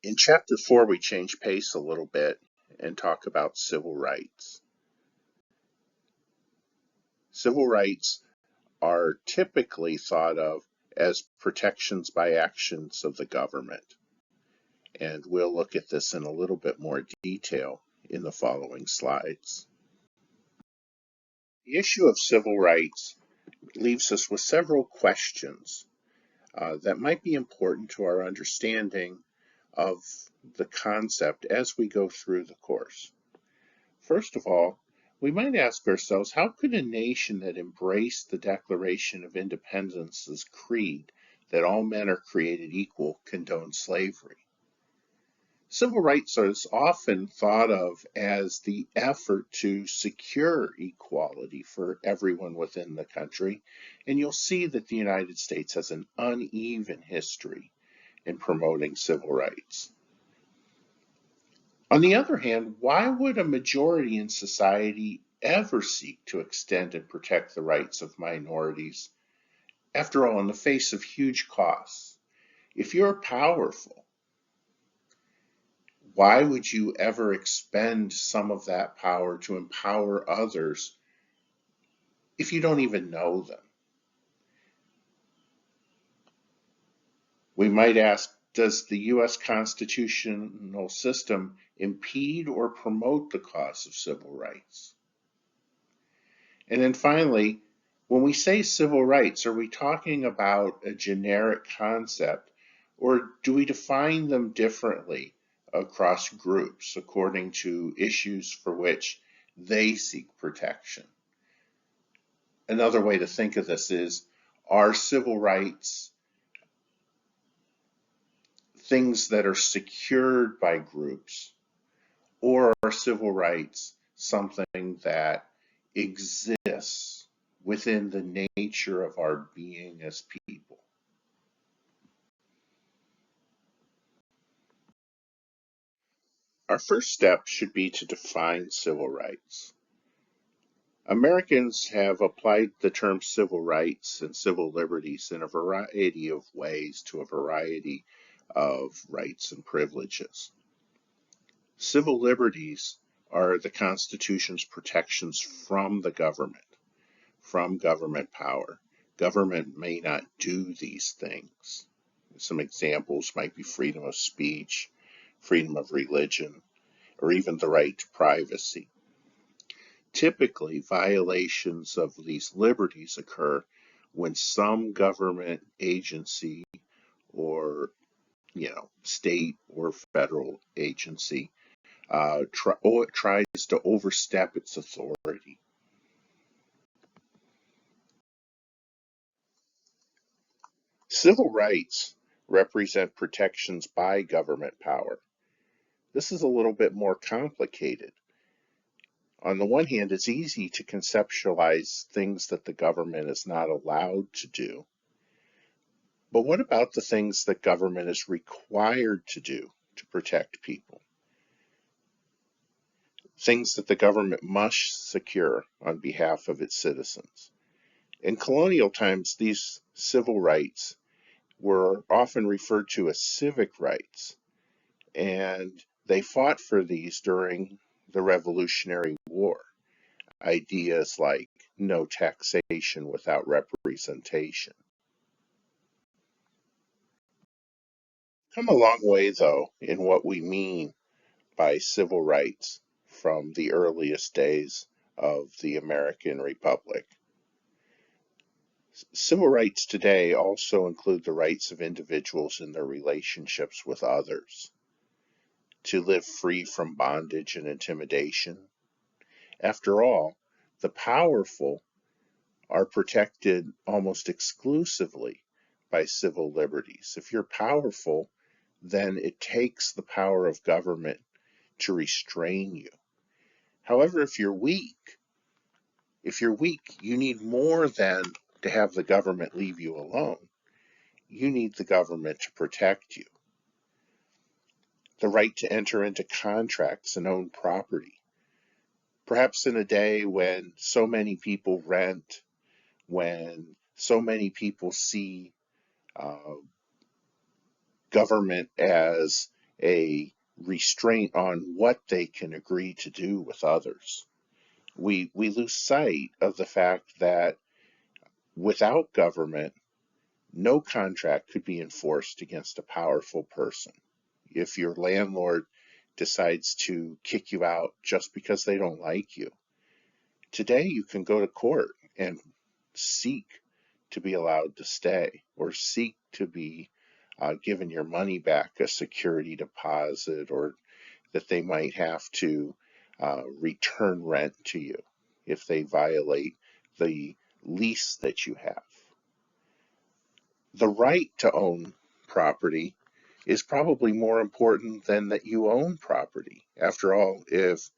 In Chapter 4, we change pace a little bit and talk about civil rights. Civil rights are typically thought of as protections by actions of the government, and we'll look at this in a little bit more detail in the following slides. The issue of civil rights leaves us with several questions that might be important to our understanding of the concept as we go through the course. First of all, we might ask ourselves, how could a nation that embraced the Declaration of Independence's creed that all men are created equal condone slavery? Civil rights is often thought of as the effort to secure equality for everyone within the country, and you'll see that the United States has an uneven history in promoting civil rights. On the other hand, why would a majority in society ever seek to extend and protect the rights of minorities? After all, in the face of huge costs, if you're powerful, why would you ever expend some of that power to empower others if you don't even know them? We might ask, does the U.S. constitutional system impede or promote the cause of civil rights? And then finally, when we say civil rights, are we talking about a generic concept, or do we define them differently across groups according to issues for which they seek protection? Another way to think of this is, are civil rights things that are secured by groups, or are civil rights something that exists within the nature of our being as people? Our first step should be to define civil rights. Americans have applied the term civil rights and civil liberties in a variety of ways to a variety of rights and privileges. Civil liberties are the Constitution's protections from the government, from government power. Government may not do these things. Some examples might be freedom of speech, freedom of religion, or even the right to privacy. Typically, violations of these liberties occur when some government agency or state or federal agency tries to overstep its authority. Civil rights represent protections by government power. This is a little bit more complicated. On the one hand, it's easy to conceptualize things that the government is not allowed to do. But what about the things that government is required to do to protect people? Things that the government must secure on behalf of its citizens. In colonial times, these civil rights were often referred to as civic rights, and they fought for these during the Revolutionary War. Ideas like no taxation without representation. Come a long way, though, in what we mean by civil rights from the earliest days of the American Republic. Civil rights today also include the rights of individuals in their relationships with others, to live free from bondage and intimidation. After all, the powerful are protected almost exclusively by civil liberties. If you're powerful, then it takes the power of government to restrain you. However, if you're weak, you need more than to have the government leave you alone. You need the government to protect you. The right to enter into contracts and own property. Perhaps in a day when so many people rent, when so many people see government as a restraint on what they can agree to do with others. We lose sight of the fact that without government, no contract could be enforced against a powerful person. If your landlord decides to kick you out just because they don't like you, today you can go to court and seek to be allowed to stay or seek to be given your money back, a security deposit, or that they might have to return rent to you if they violate the lease that you have. The right to own property is probably more important than that you own property. After all, if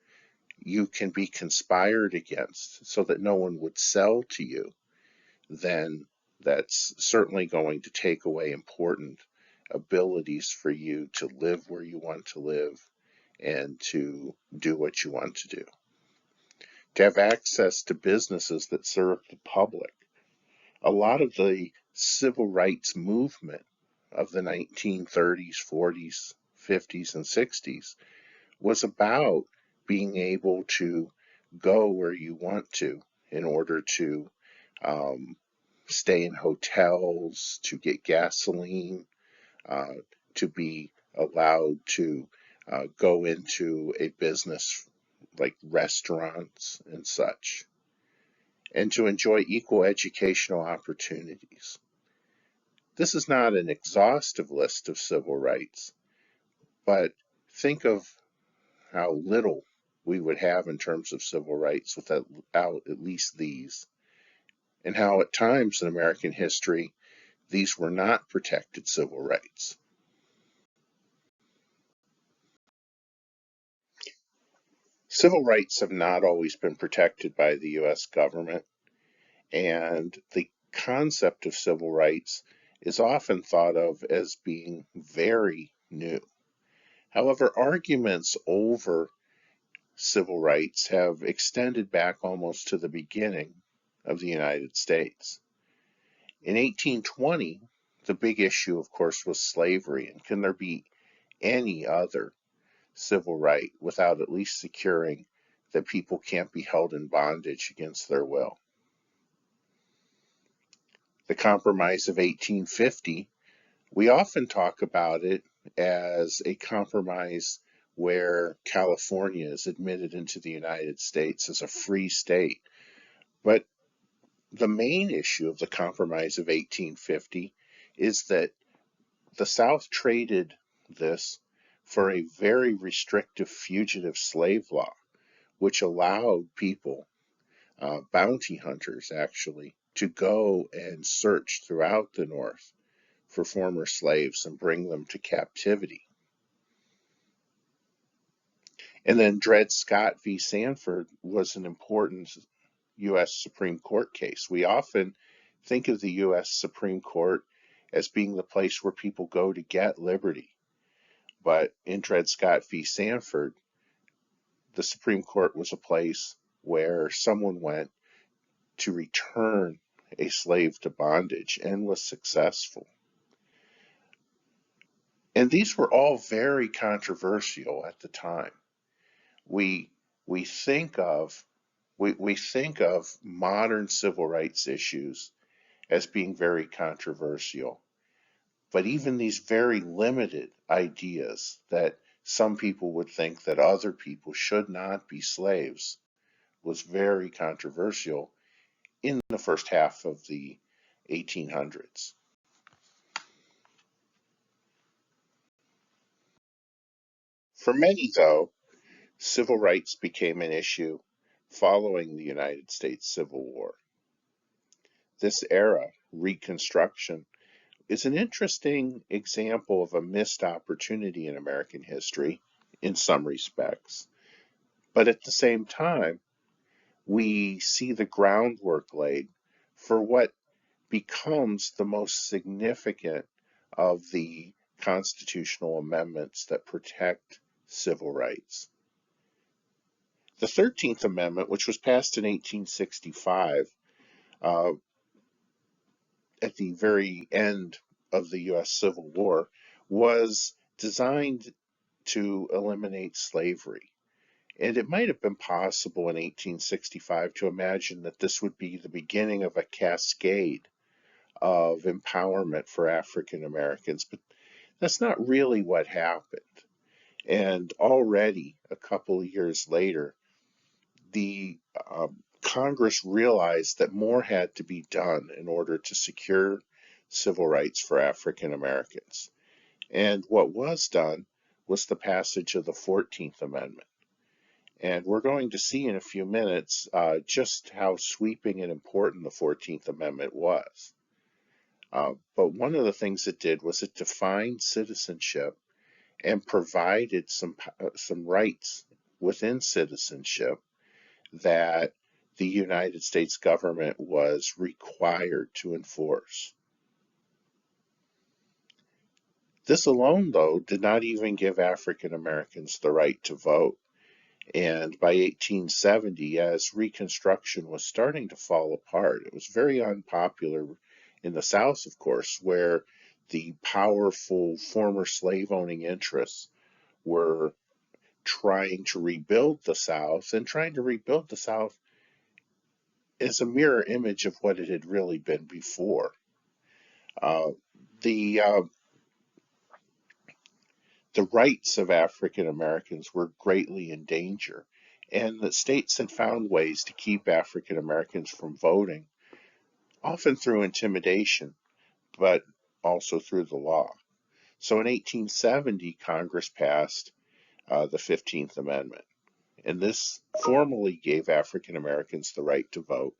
you can be conspired against so that no one would sell to you, then that's certainly going to take away important abilities for you to live where you want to live and to do what you want to do. To have access to businesses that serve the public. A lot of the civil rights movement of the 1930s, 40s, 50s, and 60s was about being able to go where you want to in order to um, stay in hotels, to get gasoline, uh, to be allowed to go into a business like restaurants and such, and to enjoy equal educational opportunities. This is not an exhaustive list of civil rights, but think of how little we would have in terms of civil rights without at least these, and how at times in American history these were not protected civil rights. Civil rights have not always been protected by the US government, and the concept of civil rights is often thought of as being very new. However, arguments over civil rights have extended back almost to the beginning of the United States. In 1820, the big issue, of course, was slavery, and can there be any other civil right without at least securing that people can't be held in bondage against their will? The Compromise of 1850, we often talk about it as a compromise where California is admitted into the United States as a free state. But the main issue of the Compromise of 1850 is that the South traded this for a very restrictive fugitive slave law, which allowed people, bounty hunters actually, to go and search throughout the North for former slaves and bring them to captivity. And then Dred Scott v. Sandford was an important U.S. Supreme Court case. We often think of the U.S. Supreme Court as being the place where people go to get liberty. But in Dred Scott v. Sandford, the Supreme Court was a place where someone went to return a slave to bondage and was successful. And these were all very controversial at the time. We we think of we think of modern civil rights issues as being very controversial. But even these very limited ideas that some people would think that other people should not be slaves was very controversial in the first half of the 1800s. For many, though, civil rights became an issue following the United States Civil War. This era, Reconstruction, is an interesting example of a missed opportunity in American history in some respects. But at the same time, we see the groundwork laid for what becomes the most significant of the constitutional amendments that protect civil rights. The 13th Amendment, which was passed in 1865, uh, at the very end of the U.S. Civil War, was designed to eliminate slavery. And it might have been possible in 1865 to imagine that this would be the beginning of a cascade of empowerment for African Americans, but that's not really what happened. And already a couple of years later, the Congress realized that more had to be done in order to secure civil rights for African Americans. And what was done was the passage of the 14th Amendment. And we're going to see in a few minutes just how sweeping and important the 14th Amendment was. But one of the things it did was it defined citizenship and provided some rights within citizenship that the United States government was required to enforce. This alone, though, did not even give African Americans the right to vote. And by 1870, as Reconstruction was starting to fall apart, it was very unpopular in the South, of course, where the powerful former slave owning interests were trying to rebuild the South and trying to rebuild the South as a mirror image of what it had really been before. Uh, the the rights of African Americans were greatly in danger, and the states had found ways to keep African Americans from voting, often through intimidation, but also through the law. So in 1870, Congress passed the 15th Amendment, and this formally gave African Americans the right to vote,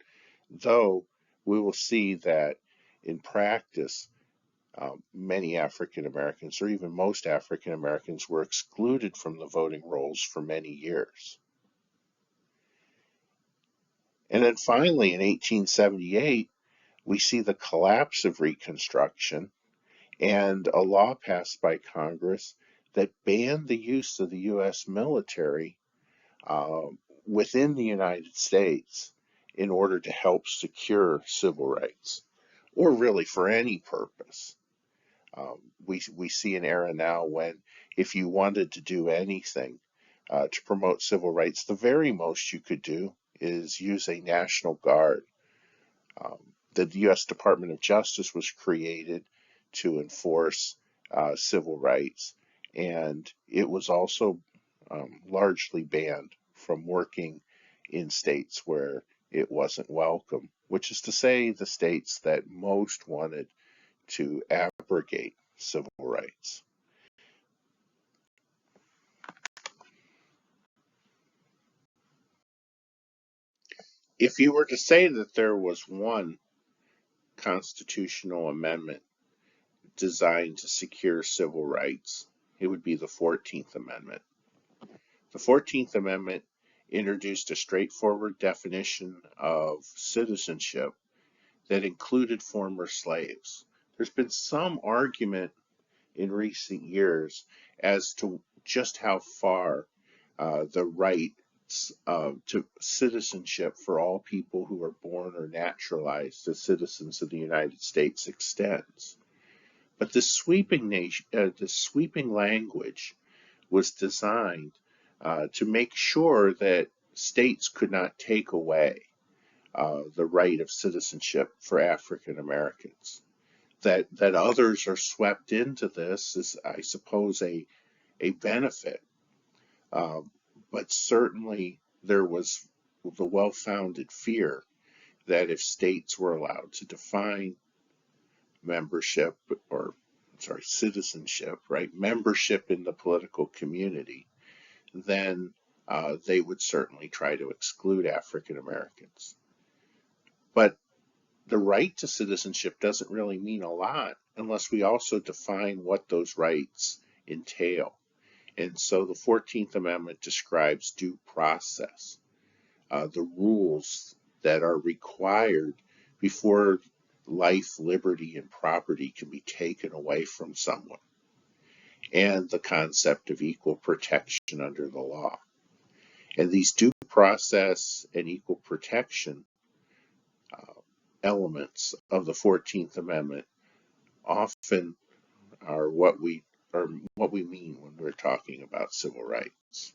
though we will see that in practice, many African Americans, or even most African Americans, were excluded from the voting rolls for many years. And then finally, in 1878, we see the collapse of Reconstruction and a law passed by Congress that banned the use of the U.S. military uh, within the United States in order to help secure civil rights, or really for any purpose. We see an era now when if you wanted to do anything to promote civil rights, the very most you could do is use a National Guard. The U.S. Department of Justice was created to enforce civil rights, and it was also largely banned from working in states where it wasn't welcome, which is to say the states that most wanted to abrogate civil rights. If you were to say that there was one constitutional amendment designed to secure civil rights, it would be the 14th Amendment. The 14th Amendment introduced a straightforward definition of citizenship that included former slaves. There's been some argument in recent years as to just how far the rights to citizenship for all people who are born or naturalized as citizens of the United States extends. But this sweeping language was designed to make sure that states could not take away the right of citizenship for African Americans. That others are swept into this is, I suppose, a benefit. Um, but certainly there was the well-founded fear that if states were allowed to define membership, or sorry, citizenship, right, membership in the political community, then they would certainly try to exclude African Americans. But the right to citizenship doesn't really mean a lot unless we also define what those rights entail. And so the 14th Amendment describes due process, the rules that are required before life, liberty, and property can be taken away from someone, and the concept of equal protection under the law. And these due process and equal protection elements of the 14th Amendment often are what we or what we mean when we're talking about civil rights.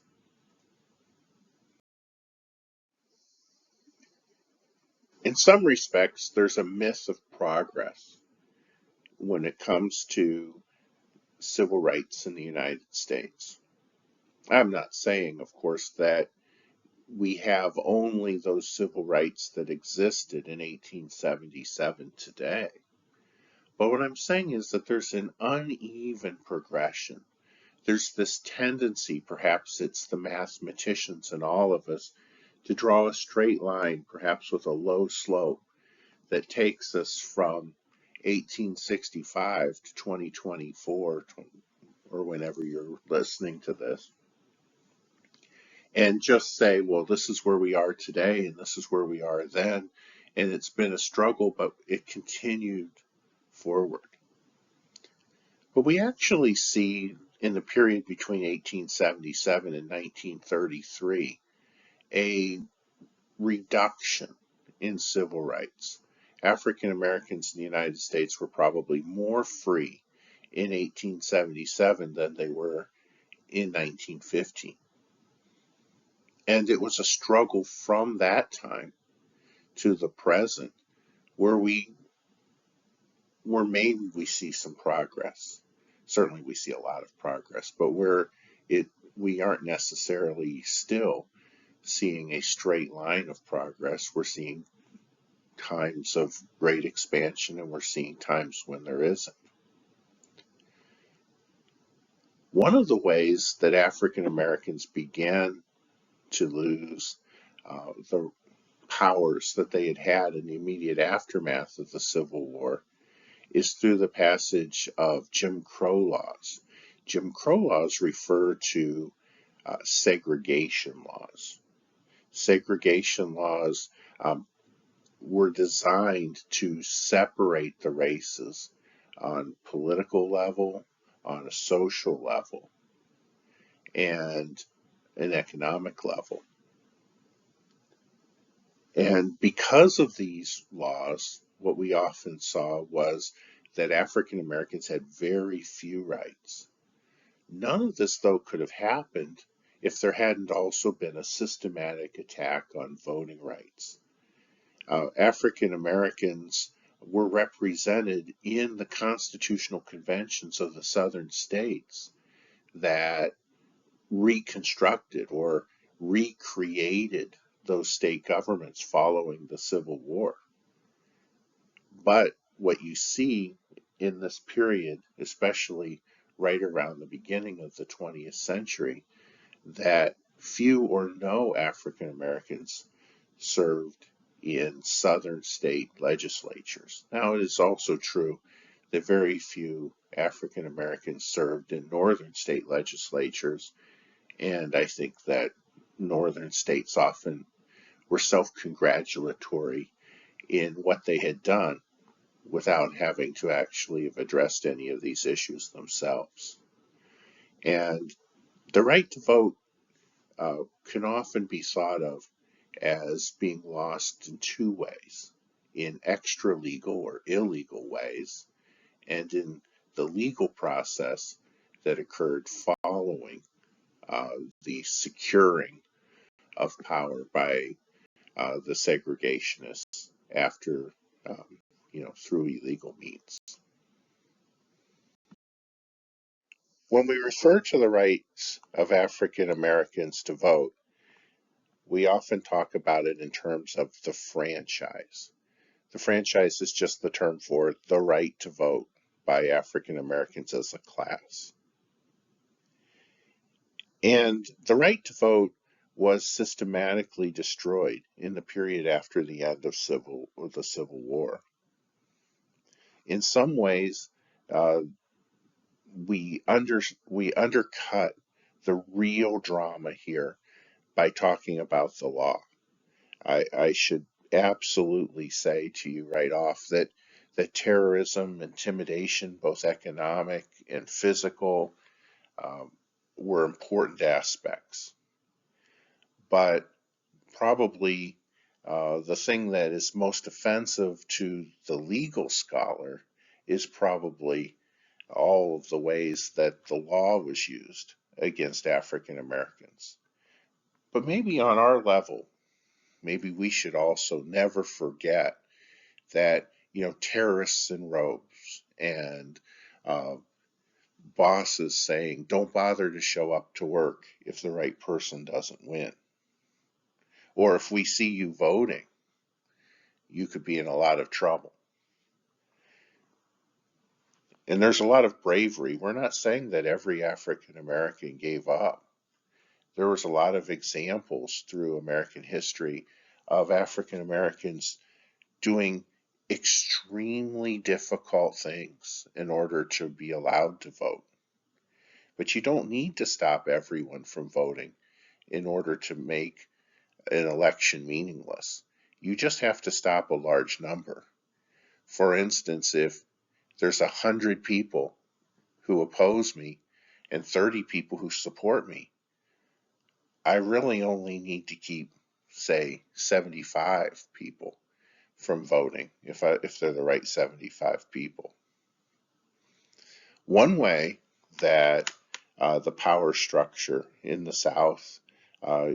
In some respects, there's a myth of progress when it comes to civil rights in the United States. I'm not saying, of course, that we have only those civil rights that existed in 1877 today. But what I'm saying is that there's an uneven progression. There's this tendency, perhaps it's the mathematicians in all of us, to draw a straight line, perhaps with a low slope, that takes us from 1865 to 2024, or whenever you're listening to this, and just say, well, this is where we are today and this is where we are then. And it's been a struggle, but it continued forward. But we actually see in the period between 1877 and 1933 a reduction in civil rights. African Americans in the United States were probably more free in 1877 than they were in 1915. And it was a struggle from that time to the present where maybe we see some progress. Certainly we see a lot of progress, but where we aren't necessarily still seeing a straight line of progress. We're seeing times of great expansion and we're seeing times when there isn't. One of the ways that African Americans began to lose the powers that they had had in the immediate aftermath of the Civil War is through the passage of Jim Crow laws. Jim Crow laws refer to segregation laws. Segregation laws were designed to separate the races on political level, on a social level, and an economic level. And because of these laws, what we often saw was that African Americans had very few rights. None of this, though, could have happened if there hadn't also been a systematic attack on voting rights. African Americans were represented in the constitutional conventions of the southern states that reconstructed or recreated those state governments following the Civil War. But what you see in this period, especially right around the beginning of the 20th century, that few or no African Americans served in southern state legislatures. Now, it is also true that very few African Americans served in northern state legislatures, and I think that northern states often were self-congratulatory in what they had done without having to actually have addressed any of these issues themselves. And the right to vote can often be thought of as being lost in two ways: in extra legal or illegal ways, and in the legal process that occurred following the securing of power by the segregationists after, through illegal means. When we refer to the rights of African Americans to vote, we often talk about it in terms of the franchise. The franchise is just the term for the right to vote by African Americans as a class. And the right to vote was systematically destroyed in the period after the end of the Civil War. In some ways, we undercut the real drama here by talking about the law. I should absolutely say to you right off that terrorism, intimidation, both economic and physical, um, were important aspects. But probably the thing that is most offensive to the legal scholar is probably all of the ways that the law was used against African Americans. But maybe on our level, maybe we should also never forget that, terrorists in robes and uh, bosses saying, don't bother to show up to work if the right person doesn't win. Or if we see you voting, you could be in a lot of trouble. And there's a lot of bravery. We're not saying that every African American gave up. There was a lot of examples through American history of African Americans doing extremely difficult things in order to be allowed to vote. But you don't need to stop everyone from voting in order to make an election meaningless. You just have to stop a large number. For instance, if there's 100 people who oppose me and 30 people who support me, I really only need to keep, say, 75 people from voting if they're the right 75 people. One way that the power structure in the South uh,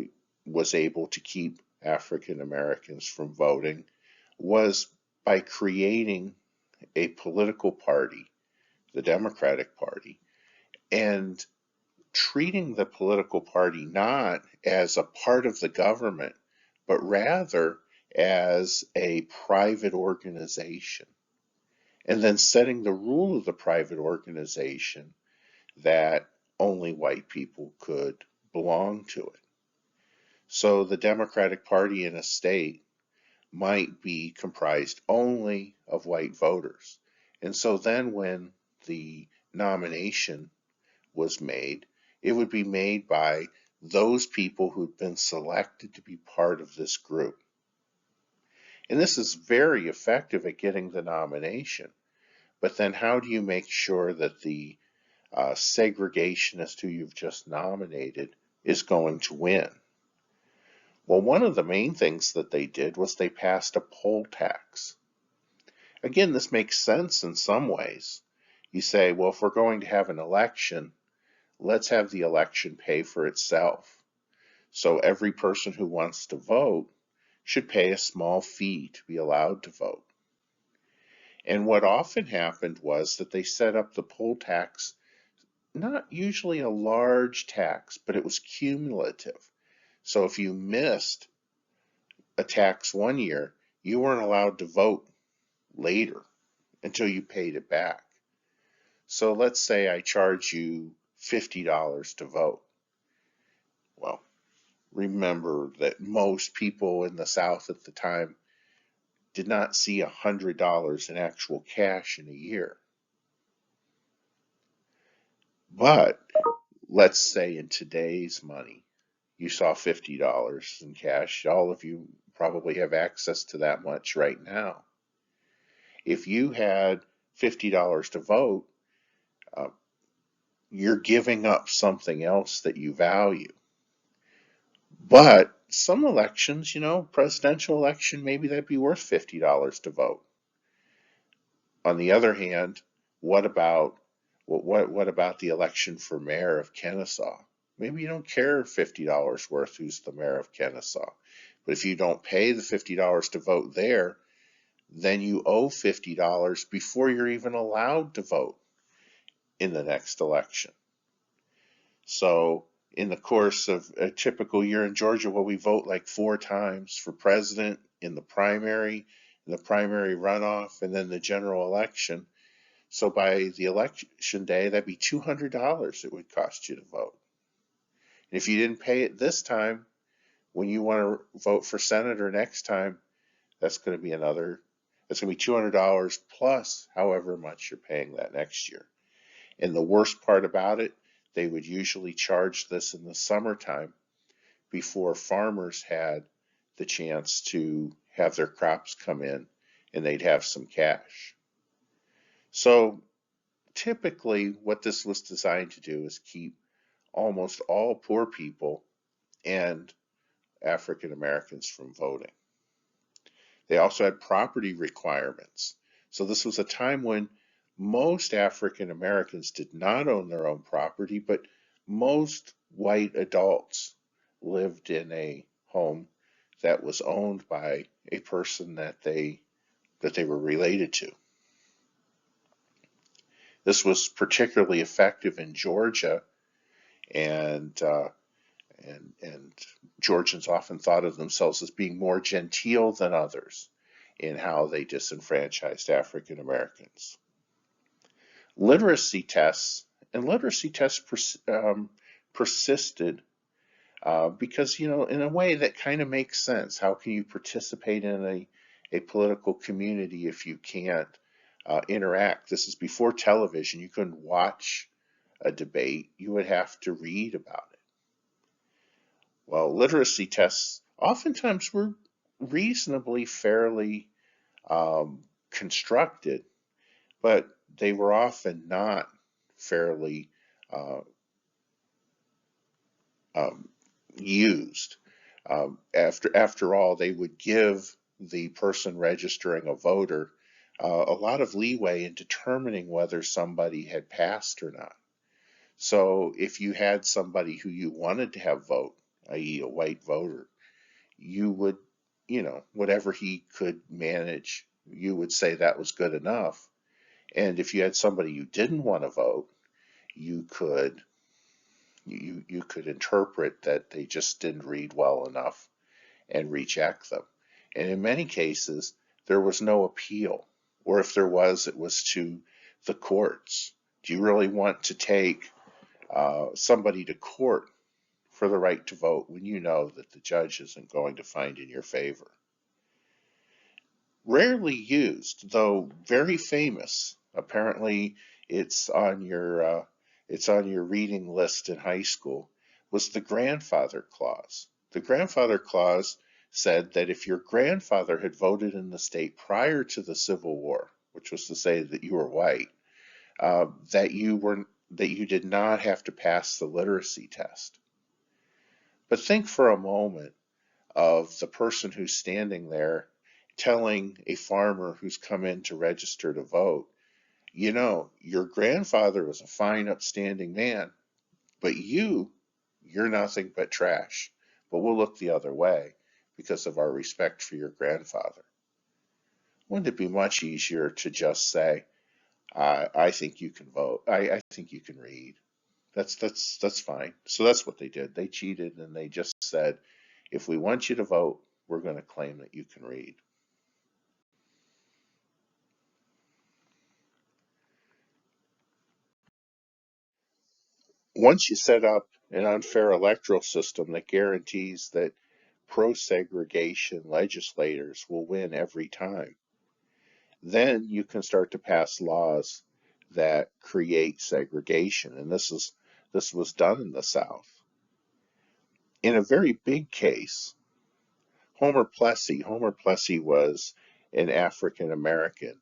was able to keep African Americans from voting was by creating a political party, the Democratic Party, and treating the political party not as a part of the government, but rather as a private organization. And then setting the rule of the private organization that only white people could belong to it. So the Democratic Party in a state might be comprised only of white voters. And so then when the nomination was made, it would be made by those people who'd been selected to be part of this group. And this is very effective at getting the nomination. But then how do you make sure that the segregationist who you've just nominated is going to win? Well, one of the main things that they did was they passed a poll tax. Again, this makes sense in some ways. You say, well, if we're going to have an election, let's have the election pay for itself. So every person who wants to vote should pay a small fee to be allowed to vote. And what often happened was that they set up the poll tax, not usually a large tax, but it was cumulative. So if you missed a tax one year, you weren't allowed to vote later until you paid it back. So let's say I charge you $50 to vote. Well, remember that most people in the South at the time did not see $100 in actual cash in a year. But let's say in today's money, you saw $50 in cash. All of you probably have access to that much right now. If you had $50 to vote, uh, you're giving up something else that you value. But some elections, presidential election, maybe that'd be worth $50 to vote. On the other hand, what about what about the election for mayor of Kennesaw? Maybe you don't care $50 worth who's the mayor of Kennesaw. But if you don't pay the $50 to vote there, then you owe $50 before you're even allowed to vote in the next election. So in the course of a typical year in Georgia, well, we vote like 4 times for president in the primary runoff, and then the general election. So by the election day, that'd be $200 it would cost you to vote. And if you didn't pay it this time, when you want to vote for senator next time, that's going to be $200 plus however much you're paying that next year. And the worst part about it, they would usually charge this in the summertime before farmers had the chance to have their crops come in and they'd have some cash. So typically what this was designed to do is keep almost all poor people and African Americans from voting. They also had property requirements. So this was a time when most African Americans did not own their own property, but most white adults lived in a home that was owned by a person that they were related to. This was particularly effective in Georgia, and and Georgians often thought of themselves as being more genteel than others in how they disenfranchised African Americans. Literacy tests and literacy tests persisted because, in a way that kind of makes sense. How can you participate in a political community if you can't interact? This is before television. You couldn't watch a debate, you would have to read about it. Well, literacy tests oftentimes were reasonably fairly constructed, but they were often not fairly uh, um, used. After all, they would give the person registering a voter a lot of leeway in determining whether somebody had passed or not. So if you had somebody who you wanted to have vote, i.e., a white voter, you would, whatever he could manage, you would say that was good enough. And if you had somebody you didn't want to vote, you could you could interpret that they just didn't read well enough and reject them. And in many cases, there was no appeal, or if there was, it was to the courts. Do you really want to take somebody to court for the right to vote when you know that the judge isn't going to find in your favor? Rarely used, though very famous. Apparently, it's on your reading list in high school. Was the grandfather clause? The grandfather clause said that if your grandfather had voted in the state prior to the Civil War, which was to say that you were white, that you did not have to pass the literacy test. But think for a moment of the person who's standing there telling a farmer who's come in to register to vote, your grandfather was a fine, upstanding man, but you're nothing but trash. But we'll look the other way because of our respect for your grandfather. Wouldn't it be much easier to just say, I think you can vote. I think you can read. That's fine. So that's what they did. They cheated and they just said, if we want you to vote, we're going to claim that you can read. Once you set up an unfair electoral system that guarantees that pro-segregation legislators will win every time, then you can start to pass laws that create segregation. And this was done in the South. In a very big case, Homer Plessy was an African American,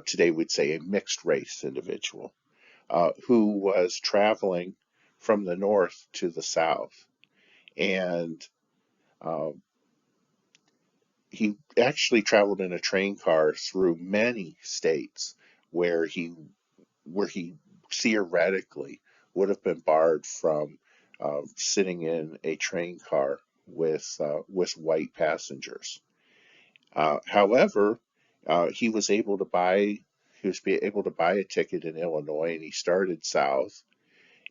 today we'd say a mixed race individual, who was traveling from the north to the south. And uh, he actually traveled in a train car through many states where he theoretically would have been barred from sitting in a train car with white passengers. However, he was able to buy a ticket in Illinois, and he started south,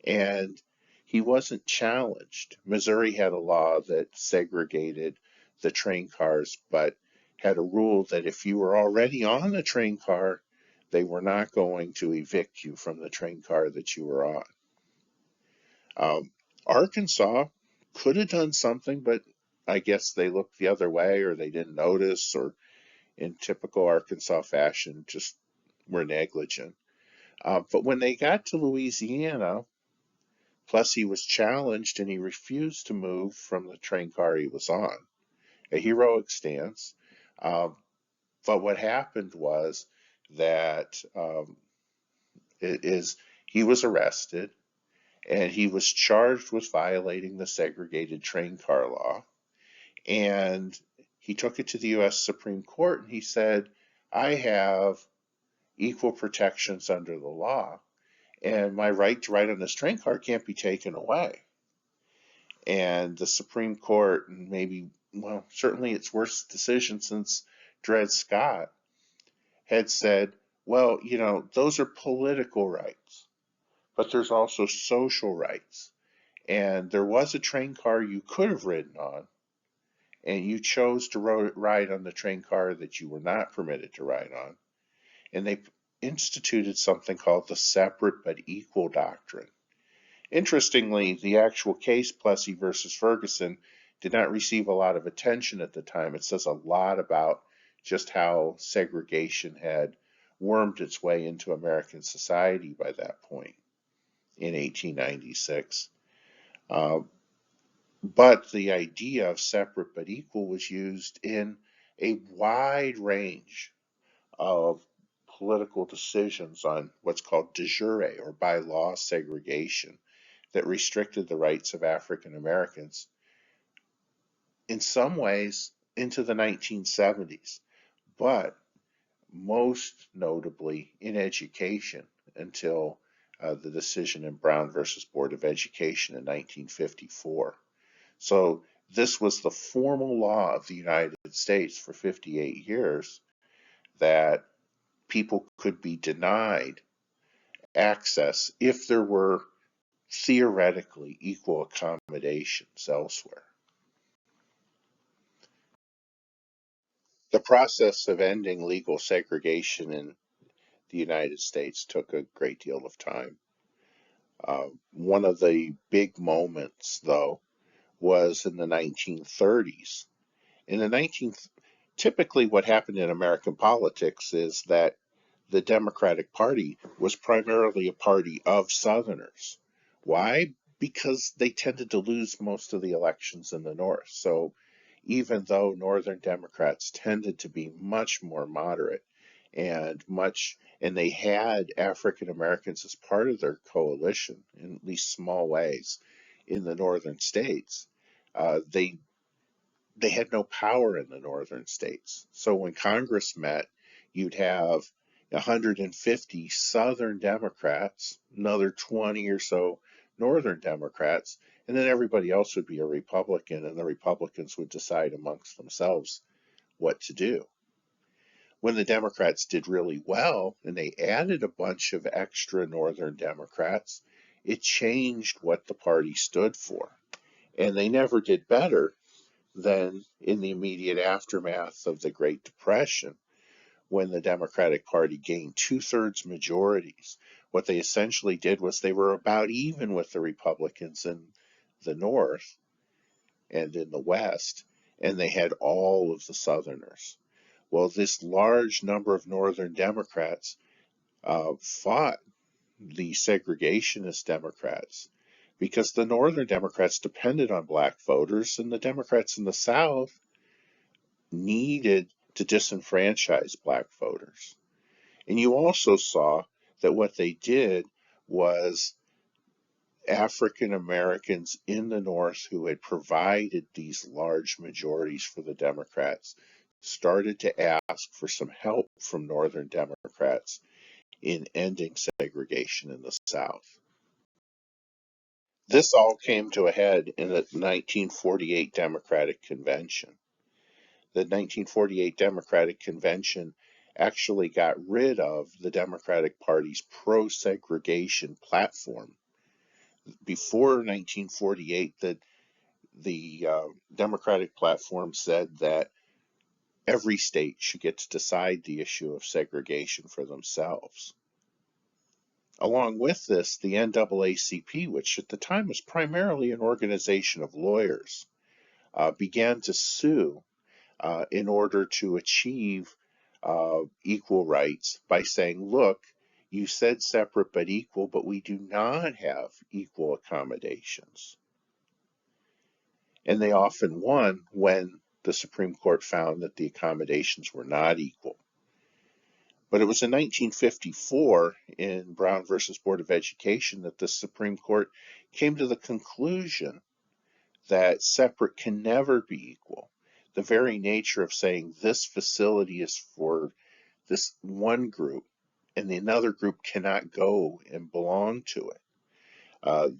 and he wasn't challenged. Missouri had a law that segregated the train cars, but had a rule that if you were already on the train car, they were not going to evict you from the train car that you were on. Arkansas could have done something, but I guess they looked the other way, or they didn't notice, or in typical Arkansas fashion, just were negligent. But when they got to Louisiana, Plessy was challenged and he refused to move from the train car he was on. A heroic stance. Um, but what happened was that he was arrested and he was charged with violating the segregated train car law. And he took it to the U.S. Supreme Court and he said, I have equal protections under the law, and my right to ride on this train car can't be taken away. And the Supreme Court, and maybe, well, certainly its worst decision since Dred Scott, had said, well, those are political rights, but there's also social rights. And there was a train car you could have ridden on, and you chose to ride on the train car that you were not permitted to ride on. And they instituted something called the separate but equal doctrine. Interestingly, the actual case, Plessy versus Ferguson, did not receive a lot of attention at the time. It says a lot about just how segregation had wormed its way into American society by that point in 1896. But the idea of separate but equal was used in a wide range of political decisions on what's called de jure or by law segregation that restricted the rights of African Americans in some ways into the 1970s, but most notably in education until the decision in Brown versus Board of Education in 1954. So this was the formal law of the United States for 58 years that people could be denied access if there were theoretically equal accommodations elsewhere. The process of ending legal segregation in the United States took a great deal of time. One of the big moments, though, was in the 1930s. In the 19th, typically what happened in American politics is that the Democratic Party was primarily a party of Southerners. Why? Because they tended to lose most of the elections in the North. So even though Northern Democrats tended to be much more moderate and they had African Americans as part of their coalition in at least small ways in the northern states, they had no power in the northern states. So when Congress met, you'd have 150 Southern Democrats, another 20 or so Northern Democrats, and then everybody else would be a Republican, and the Republicans would decide amongst themselves what to do. When the Democrats did really well and they added a bunch of extra Northern Democrats, it changed what the party stood for. And they never did better than in the immediate aftermath of the Great Depression, when the Democratic Party gained 2/3 majorities. What they essentially did was they were about even with the Republicans in the North and in the West, and they had all of the Southerners. Well, this large number of Northern Democrats fought the segregationist Democrats because the Northern Democrats depended on black voters, and the Democrats in the South needed to disenfranchise black voters. And you also saw that what they did was African Americans in the North who had provided these large majorities for the Democrats started to ask for some help from Northern Democrats in ending segregation in the South. This all came to a head in the 1948 Democratic Convention. The 1948 Democratic Convention actually got rid of the Democratic Party's pro-segregation platform. Before 1948, the Democratic platform said that every state should get to decide the issue of segregation for themselves. Along with this, the NAACP, which at the time was primarily an organization of lawyers, began to sue in order to achieve equal rights by saying, look, you said separate but equal, but we do not have equal accommodations. And they often won when the Supreme Court found that the accommodations were not equal. But it was in 1954 in Brown versus Board of Education that the Supreme Court came to the conclusion that separate can never be equal. The very nature of saying this facility is for this one group and the another group cannot go and belong to it.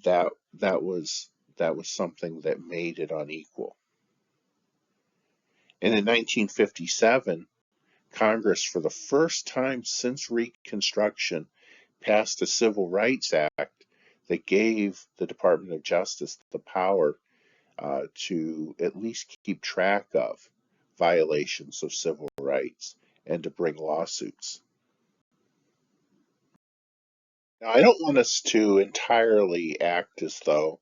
That was something that made it unequal. And in 1957, Congress, for the first time since Reconstruction, passed a Civil Rights Act that gave the Department of Justice the power to at least keep track of violations of civil rights and to bring lawsuits. Now, I don't want us to entirely act as though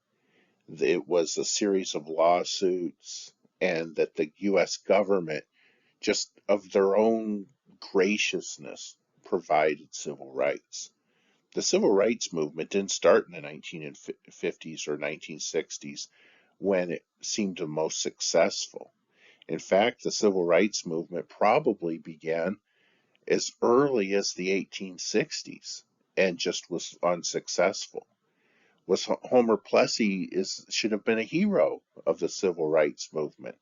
it was a series of lawsuits and that the U.S. government, just of their own graciousness, provided civil rights. The civil rights movement didn't start in the 1950s or 1960s when it seemed the most successful. In fact, the civil rights movement probably began as early as the 1860s and just was unsuccessful. Homer Plessy should have been a hero of the civil rights movement,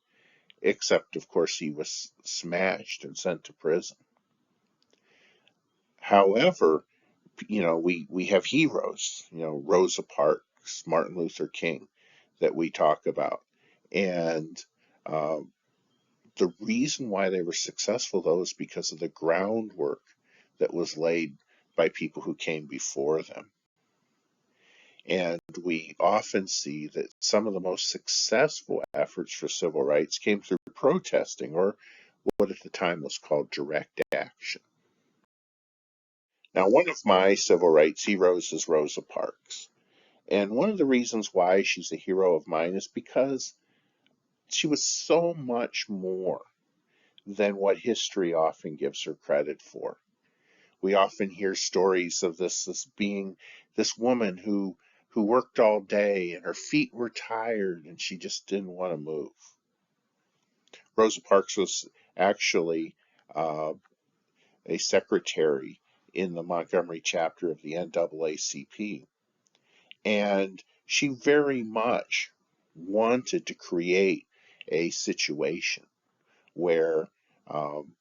except of course he was smashed and sent to prison. However, we have heroes, Rosa Parks, Martin Luther King, that we talk about. And the reason why they were successful, though, is because of the groundwork that was laid by people who came before them. And we often see that some of the most successful efforts for civil rights came through protesting, or what at the time was called direct action. Now, one of my civil rights heroes is Rosa Parks. And one of the reasons why she's a hero of mine is because she was so much more than what history often gives her credit for. We often hear stories of this being this woman who worked all day and her feet were tired and she just didn't want to move. Rosa Parks was actually a secretary in the Montgomery chapter of the NAACP, and she very much wanted to create a situation where um,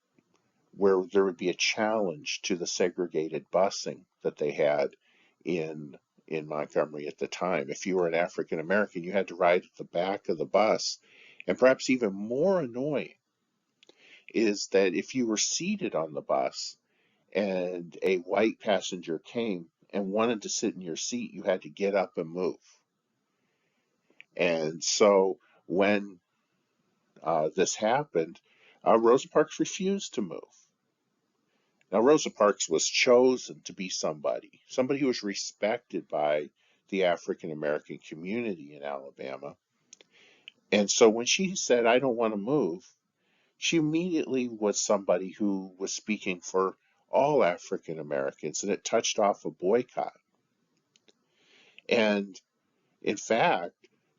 where there would be a challenge to the segregated busing that they had in Montgomery at the time. If you were an African American, you had to ride at the back of the bus. And perhaps even more annoying is that if you were seated on the bus and a white passenger came and wanted to sit in your seat, you had to get up and move. And so when this happened, Rosa Parks refused to move. Now, Rosa Parks was chosen to be somebody who was respected by the African American community in Alabama. And so when she said, I don't want to move, she immediately was somebody who was speaking for all African Americans, and it touched off a boycott. And in fact,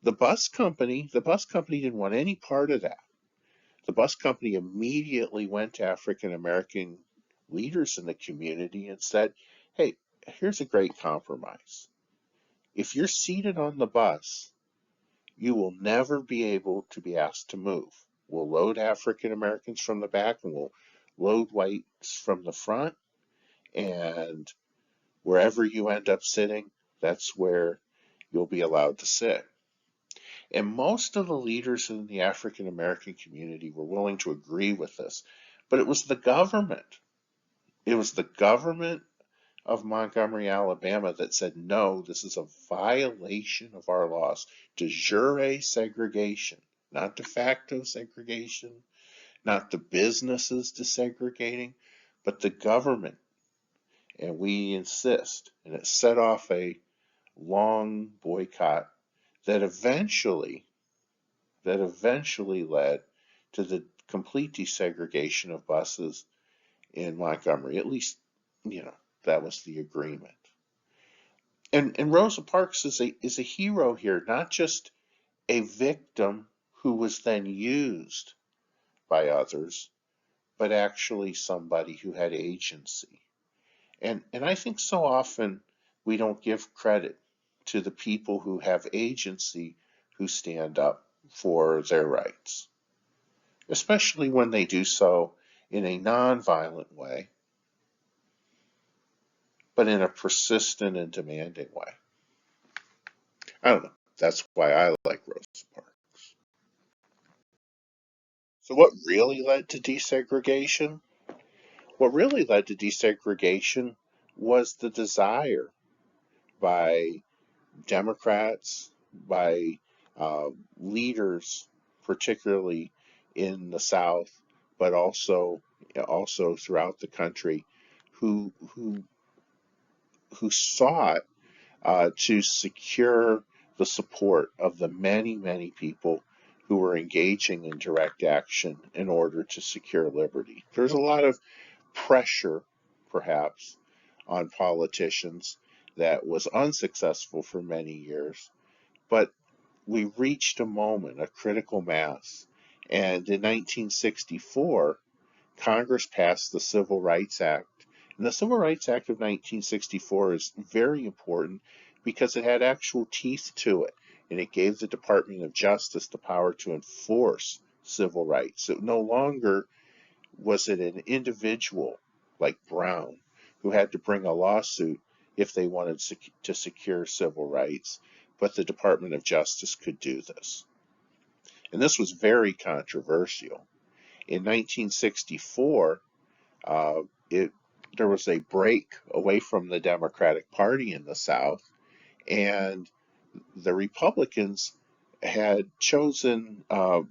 the bus company didn't want any part of that. The bus company immediately went to African American leaders in the community and said, hey, here's a great compromise. If you're seated on the bus, you will never be able to be asked to move. We'll load African Americans from the back and we'll load whites from the front. And wherever you end up sitting, that's where you'll be allowed to sit. And most of the leaders in the African American community were willing to agree with this. But it was the government. It was the government of Montgomery, Alabama that said, no, this is a violation of our laws. De jure segregation, not de facto segregation, not the businesses desegregating, but the government. And we insist. And it set off a long boycott that eventually led to the complete desegregation of buses in Montgomery. At least, that was the agreement. And Rosa Parks is a hero here, not just a victim who was then used by others, but actually somebody who had agency. And I think so often we don't give credit to the people who have agency, who stand up for their rights, especially when they do so in a nonviolent way. but in a persistent and demanding way. I don't know. That's why I like Rosa Parks. So, what really led to desegregation? What really led to desegregation was the desire by Democrats, by uh, leaders, particularly in the South, but also throughout the country, who sought to secure the support of the many people who were engaging in direct action in order to secure liberty. There's a lot of pressure, perhaps, on politicians that was unsuccessful for many years, but we reached a moment, a critical mass. And in 1964, Congress passed the Civil Rights Act. And the Civil Rights Act of 1964 is very important because it had actual teeth to it. And it gave the Department of Justice the power to enforce civil rights. So no longer was it an individual like Brown who had to bring a lawsuit if they wanted to secure civil rights, but the Department of Justice could do this. And this was very controversial. In 1964, uh, it there was a break away from the Democratic Party in the South, and the Republicans had chosen a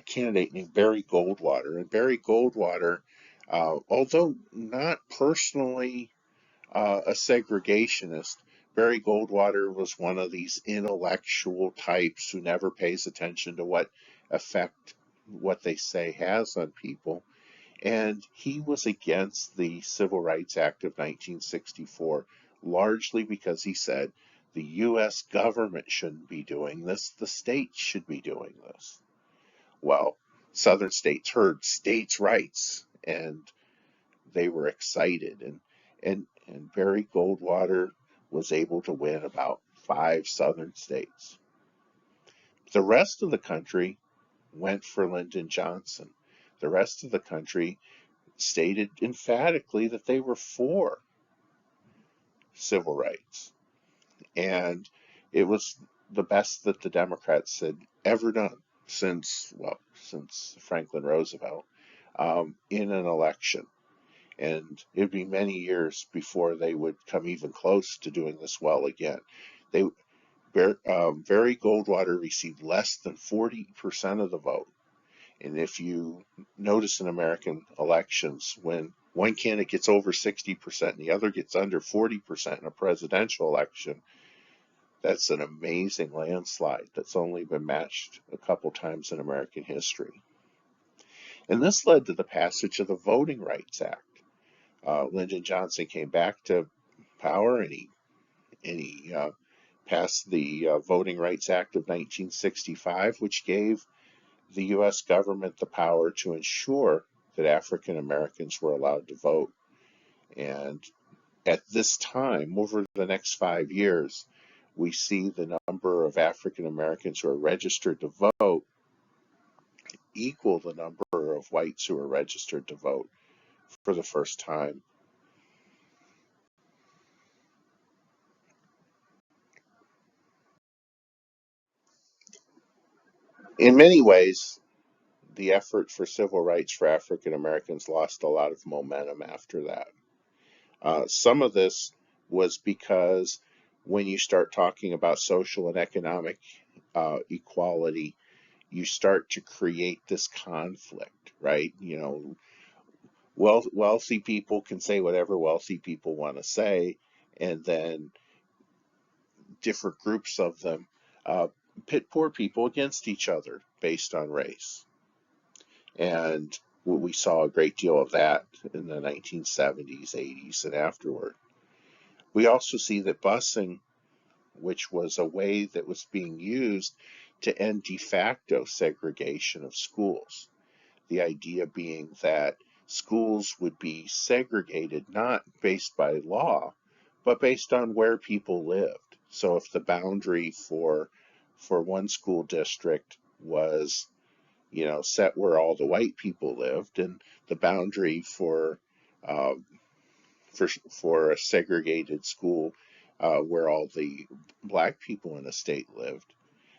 candidate named Barry Goldwater. And Barry Goldwater, although not personally a segregationist, Barry Goldwater was one of these intellectual types who never pays attention to what effect what they say has on people. And he was against the Civil Rights Act of 1964, largely because he said the U.S. government shouldn't be doing this, the states should be doing this. Well, Southern states heard states' rights, and they were excited, and Barry Goldwater was able to win about 5 Southern states. The rest of the country went for Lyndon Johnson. The rest of the country stated emphatically that they were for civil rights. And it was the best that the Democrats had ever done since Franklin Roosevelt in an election. And it'd be many years before they would come even close to doing this well again. They Barry Goldwater received less than 40% of the vote. And if you notice in American elections, when one candidate gets over 60% and the other gets under 40% in a presidential election, that's an amazing landslide that's only been matched a couple times in American history. And this led to the passage of the Voting Rights Act. Lyndon Johnson came back to power, and he passed the Voting Rights Act of 1965, which gave the U.S. government the power to ensure that African Americans were allowed to vote. And at this time, over the next 5 years, we see the number of African Americans who are registered to vote equal the number of whites who are registered to vote for the first time. In many ways, the effort for civil rights for African Americans lost a lot of momentum after that. Some of this was because when you start talking about social and economic equality, you start to create this conflict, right? Wealthy people can say whatever wealthy people want to say, and then different groups of them uh, pit poor people against each other based on race. And we saw a great deal of that in the 1970s, 80s, and afterward. We also see that busing, which was a way that was being used to end de facto segregation of schools. The idea being that schools would be segregated not based by law, but based on where people lived. So if the boundary for one school district was, set where all the white people lived, and the boundary uh, for a segregated school where all the black people in a state lived,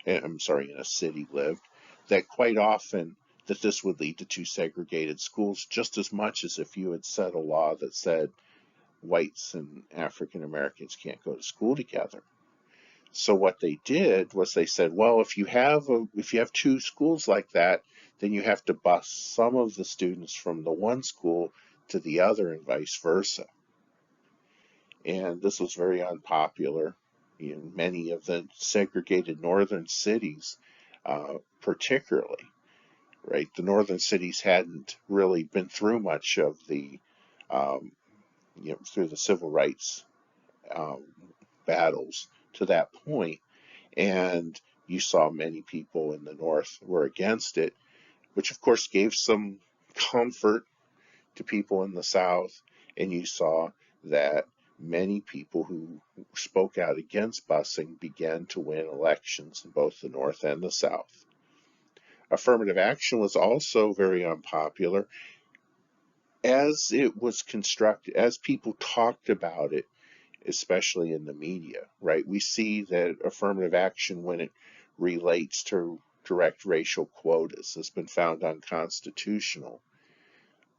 I'm sorry, in a city lived, that quite often that this would lead to two segregated schools just as much as if you had set a law that said whites and African Americans can't go to school together. So what they did was they said, well, if you have two schools like that, then you have to bus some of the students from the one school to the other and vice versa. And this was very unpopular in many of the segregated northern cities, particularly. Right, the northern cities hadn't really been through much of the, um, through the civil rights um, battles to that point, and you saw many people in the North were against it, which of course gave some comfort to people in the South. And you saw that many people who spoke out against busing began to win elections in both the North and the South. Affirmative action was also very unpopular as it was constructed, as people talked about it, especially in the media, right? We see that affirmative action, when it relates to direct racial quotas, has been found unconstitutional.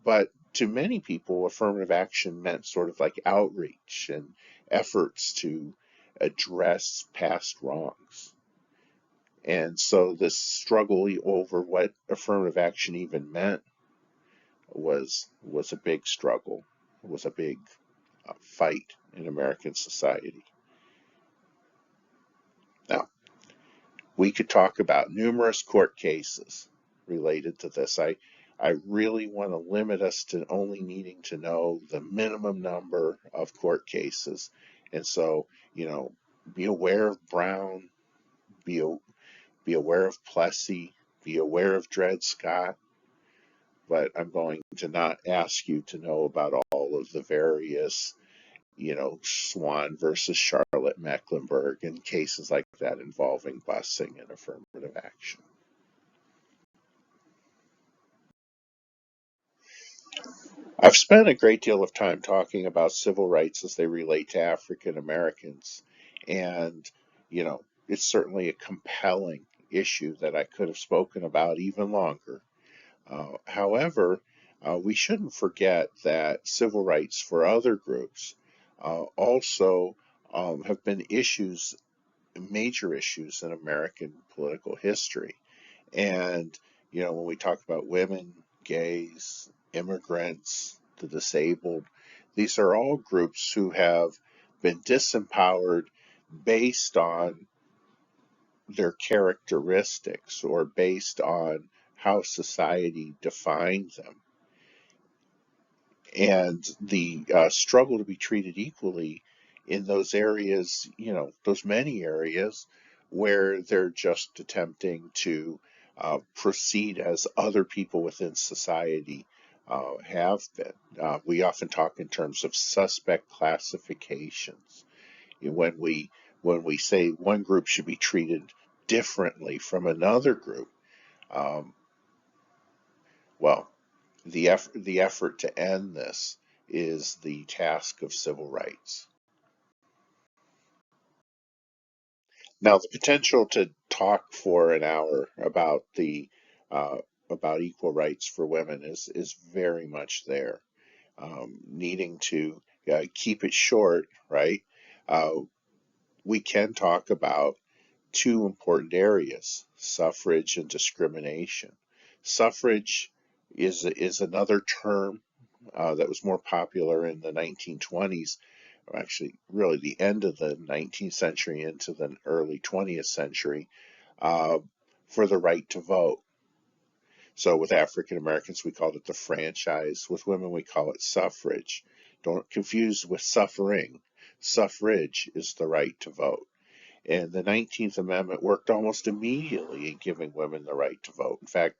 But to many people, affirmative action meant sort of like outreach and efforts to address past wrongs. And so this struggle over what affirmative action even meant was a big struggle, was a big fight in American society. Now, we could talk about numerous court cases related to this. I really want to limit us to only needing to know the minimum number of court cases. And so, be aware of Brown, be, be aware of Plessy, be aware of Dred Scott, but I'm going to not ask you to know about all of the various, Swan versus Charlotte Mecklenburg and cases like that involving busing and affirmative action. I've spent a great deal of time talking about civil rights as they relate to African Americans, and it's certainly a compelling issue that I could have spoken about even longer. However, we shouldn't forget that civil rights for other groups also have been major issues in American political history. And, when we talk about women, gays, immigrants, the disabled, these are all groups who have been disempowered based on their characteristics or based on how society defined them. And the struggle to be treated equally in those areas, those many areas where they're just attempting to proceed as other people within society have been. We often talk in terms of suspect classifications. When we say one group should be treated differently from another group, um, well, the effort to end this is the task of civil rights. Now, the potential to talk for an hour about the about equal rights for women is very much there. Needing to keep it short, right? Uh, we can talk about two important areas: suffrage and discrimination. Suffrage is another term that was more popular in the 1920s, or actually, really the end of the 19th century into the early 20th century, uh, for the right to vote. So with African Americans, we called it the franchise. With women, we call it suffrage. Don't confuse with suffering. Suffrage is the right to vote. And the 19th Amendment worked almost immediately in giving women the right to vote. In fact,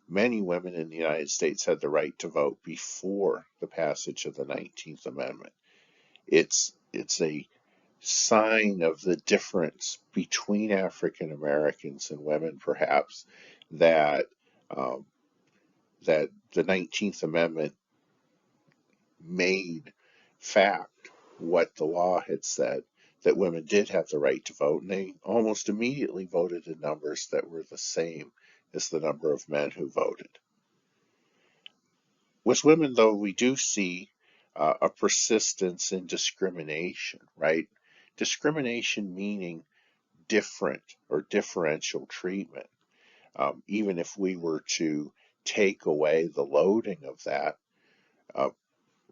many women in the United States had the right to vote before the passage of the 19th Amendment. It's a sign of the difference between African Americans and women, perhaps, that um, that the 19th Amendment made fact what the law had said, that women did have the right to vote, and they almost immediately voted in numbers that were the same as the number of men who voted. With women, though, we do see a persistence in discrimination, right? Discrimination meaning different or differential treatment. Even if we were to take away the loading of that, uh,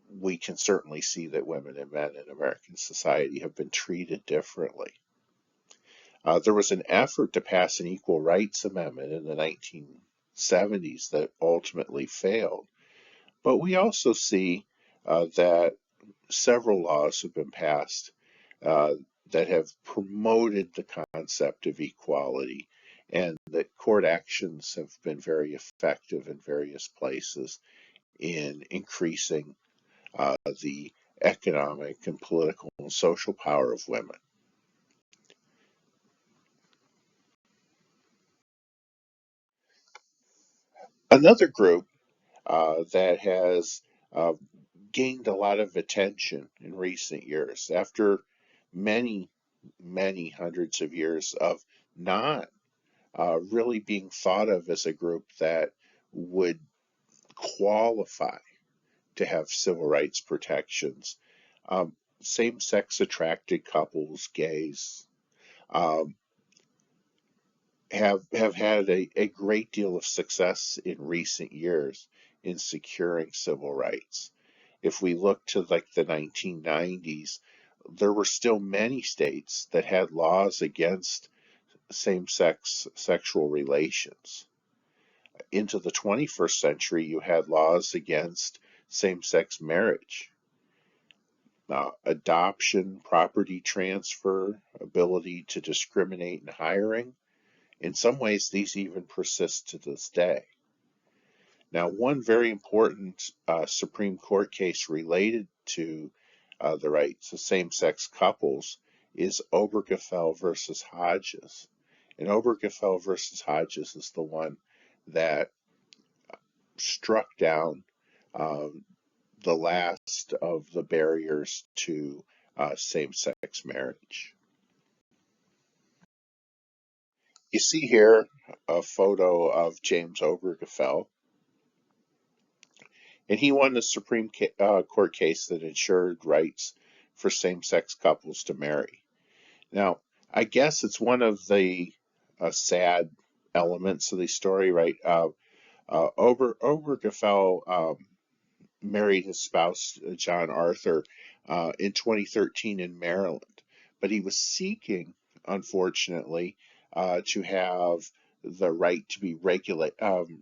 we can certainly see that women and men in American society have been treated differently. There was an effort to pass an Equal Rights Amendment in the 1970s that ultimately failed. But we also see that several laws have been passed uh, that have promoted the concept of equality, and that court actions have been very effective in various places in increasing the economic and political and social power of women. Another group that has uh, gained a lot of attention in recent years after many, many hundreds of years of not really being thought of as a group that would qualify to have civil rights protections. Um, Same sex attracted couples, gays, um, have had a great deal of success in recent years in securing civil rights. If we look to like the 1990s, there were still many states that had laws against same sex sexual relations. Into the 21st century, you had laws against same sex marriage, adoption, property transfer, ability to discriminate in hiring. In some ways, these even persist to this day. Now, one very important Supreme Court case related to the rights of same sex couples is Obergefell versus Hodges. And Obergefell versus Hodges is the one that struck down um, the last of the barriers to same sex marriage. You see here a photo of James Obergefell, and he won the Court case that ensured rights for same sex couples to marry. Now, I guess it's one of the sad elements of the story, right? Obergefell married his spouse, John Arthur, in 2013 in Maryland. But he was seeking, unfortunately, to have the right to be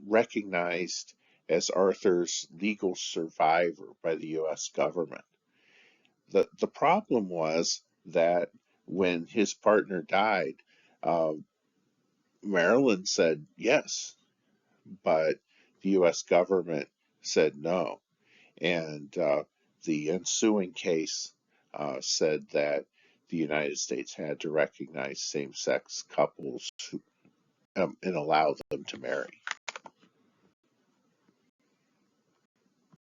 recognized as Arthur's legal survivor by the U.S. government. The problem was that when his partner died, uh, Maryland said yes, but the U.S. government said no. And the ensuing case said that the United States had to recognize same sex couples and allow them to marry.